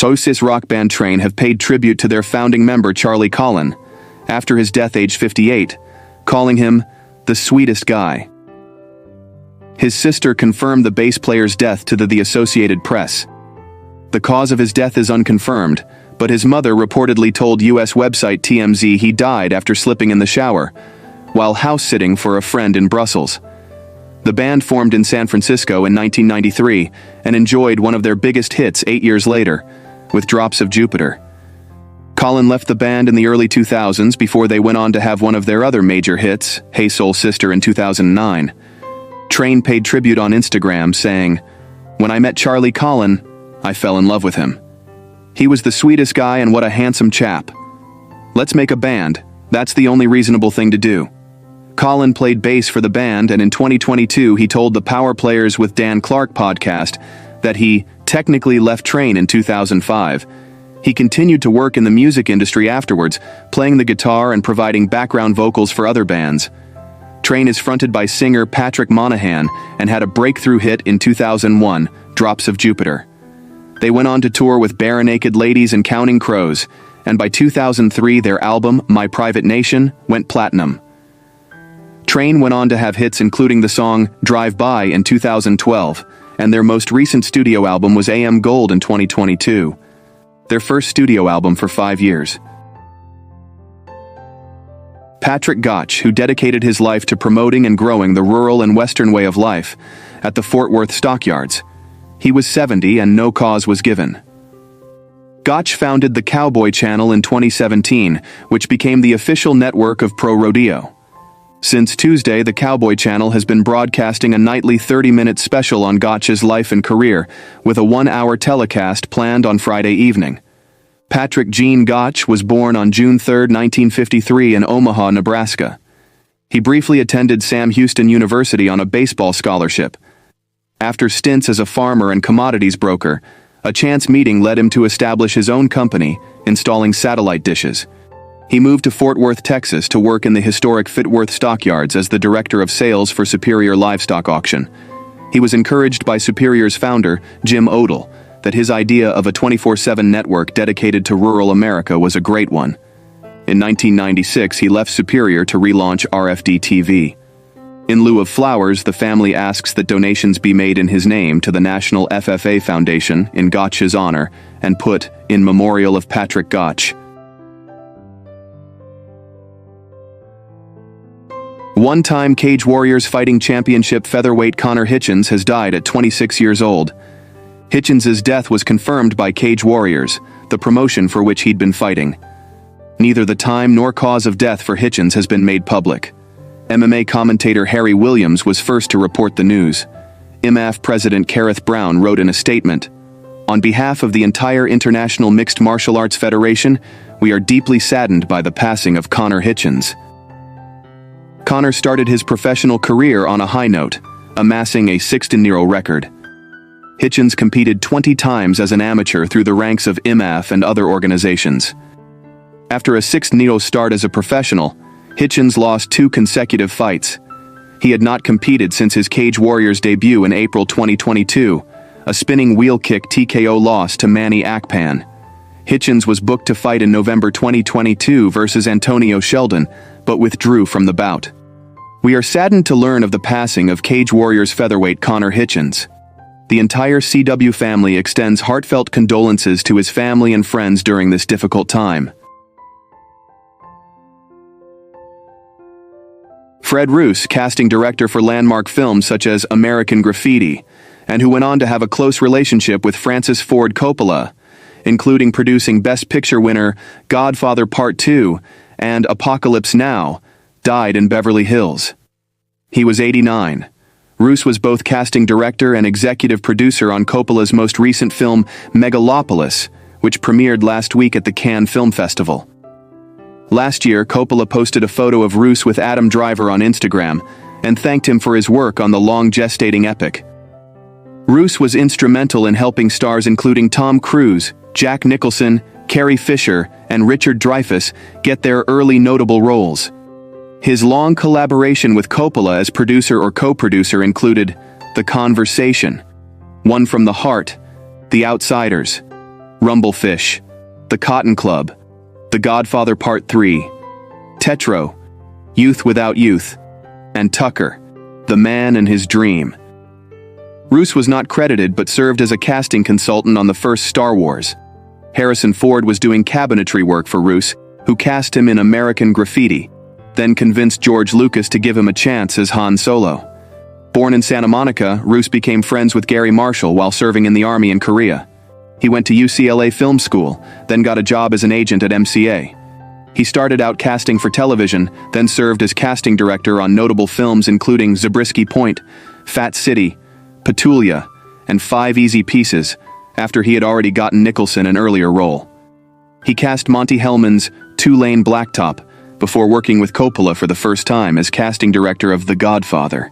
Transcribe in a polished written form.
Roos rock band Train have paid tribute to their founding member Charlie Colin, after his death aged 58, calling him the sweetest guy. His sister confirmed the bass player's death to the Associated Press. The cause of his death is unconfirmed, but his mother reportedly told U.S. website TMZ he died after slipping in the shower, while house-sitting for a friend in Brussels. The band formed in San Francisco in 1993 and enjoyed one of their biggest hits 8 years later, with Drops of Jupiter. Colin left the band in the early 2000s before they went on to have one of their other major hits, Hey Soul Sister, in 2009. Train paid tribute on Instagram, saying, "When I met Charlie Colin, I fell in love with him. He was the sweetest guy and what a handsome chap. Let's make a band, that's the only reasonable thing to do." Colin played bass for the band, and in 2022 he told the Power Players with Dan Clark podcast that he technically left Train in 2005. He continued to work in the music industry afterwards, playing the guitar and providing background vocals for other bands. Train is fronted by singer Patrick Monahan and had a breakthrough hit in 2001, Drops of Jupiter. They went on to tour with Barenaked Ladies and Counting Crows, and by 2003 their album, My Private Nation, went platinum. Train went on to have hits including the song Drive By in 2012, and their most recent studio album was AM Gold in 2022. Their first studio album for 5 years. Patrick Gottsch, who dedicated his life to promoting and growing the rural and Western way of life at the Fort Worth Stockyards. He was 70 and no cause was given. Gottsch founded the Cowboy channel in 2017, which became the official network of Pro Rodeo. Since Tuesday, the Cowboy channel has been broadcasting a nightly 30-minute special on Gottsch's life and career, with a 1-hour telecast planned on Friday evening. Patrick Gene Gottsch was born on June 3, 1953 in Omaha, Nebraska. He briefly attended Sam Houston University on a baseball scholarship. After stints as a farmer and commodities broker, a chance meeting led him to establish his own company, installing satellite dishes. He moved to Fort Worth, Texas to work in the historic Fort Worth Stockyards as the director of sales for Superior Livestock Auction. He was encouraged by Superior's founder, Jim Odell, that his idea of a 24/7 network dedicated to rural America was a great one. In 1996, he left Superior to relaunch RFD-TV. In lieu of flowers, the family asks that donations be made in his name to the National FFA Foundation in Gottsch's honor and put in memorial of Patrick Gottsch. One-time Cage Warriors Fighting Championship featherweight Connor Hitchens has died at 26 years old. Hitchens' death was confirmed by Cage Warriors, the promotion for which he'd been fighting. Neither the time nor cause of death for Hitchens has been made public. MMA commentator Harry Williams was first to report the news. IMAF President Kareth Brown wrote in a statement, "On behalf of the entire International Mixed Martial Arts Federation, we are deeply saddened by the passing of Connor Hitchens." Connor started his professional career on a high note, amassing a 6-0 record. Hitchens competed 20 times as an amateur through the ranks of IMAF and other organizations. After a 6-0 start as a professional, Hitchens lost 2 consecutive fights. He had not competed since his Cage Warriors debut in April 2022, a spinning wheel kick TKO loss to Manny Akpan. Hitchens was booked to fight in November 2022 versus Antonio Sheldon, but withdrew from the bout. We are saddened to learn of the passing of Cage Warriors featherweight Connor Hitchens. The entire CW family extends heartfelt condolences to his family and friends during this difficult time. Fred Roos, casting director for landmark films such as American Graffiti, and who went on to have a close relationship with Francis Ford Coppola, including producing Best Picture winner Godfather Part II and Apocalypse Now, died in Beverly Hills. He was 89. Roos was both casting director and executive producer on Coppola's most recent film, Megalopolis, which premiered last week at the Cannes Film Festival. Last year, Coppola posted a photo of Roos with Adam Driver on Instagram and thanked him for his work on the long-gestating epic. Roos was instrumental in helping stars including Tom Cruise, Jack Nicholson, Carrie Fisher, and Richard Dreyfuss get their early notable roles. His long collaboration with Coppola as producer or co-producer included The Conversation, One from the Heart, The Outsiders, Rumblefish, The Cotton Club, The Godfather Part III, Tetro, Youth Without Youth, and Tucker, The Man and His Dream. Roos was not credited but served as a casting consultant on the first Star Wars. Harrison Ford was doing cabinetry work for Roos, who cast him in American Graffiti, then convinced George Lucas to give him a chance as Han Solo. Born in Santa Monica, Roos became friends with Gary Marshall while serving in the Army in Korea. He went to UCLA Film School, then got a job as an agent at MCA. He started out casting for television, then served as casting director on notable films including Zabriskie Point, Fat City, Petulia, and 5 Easy Pieces, after he had already gotten Nicholson an earlier role. He cast Monty Hellman's Two-Lane Blacktop before working with Coppola for the first time as casting director of The Godfather.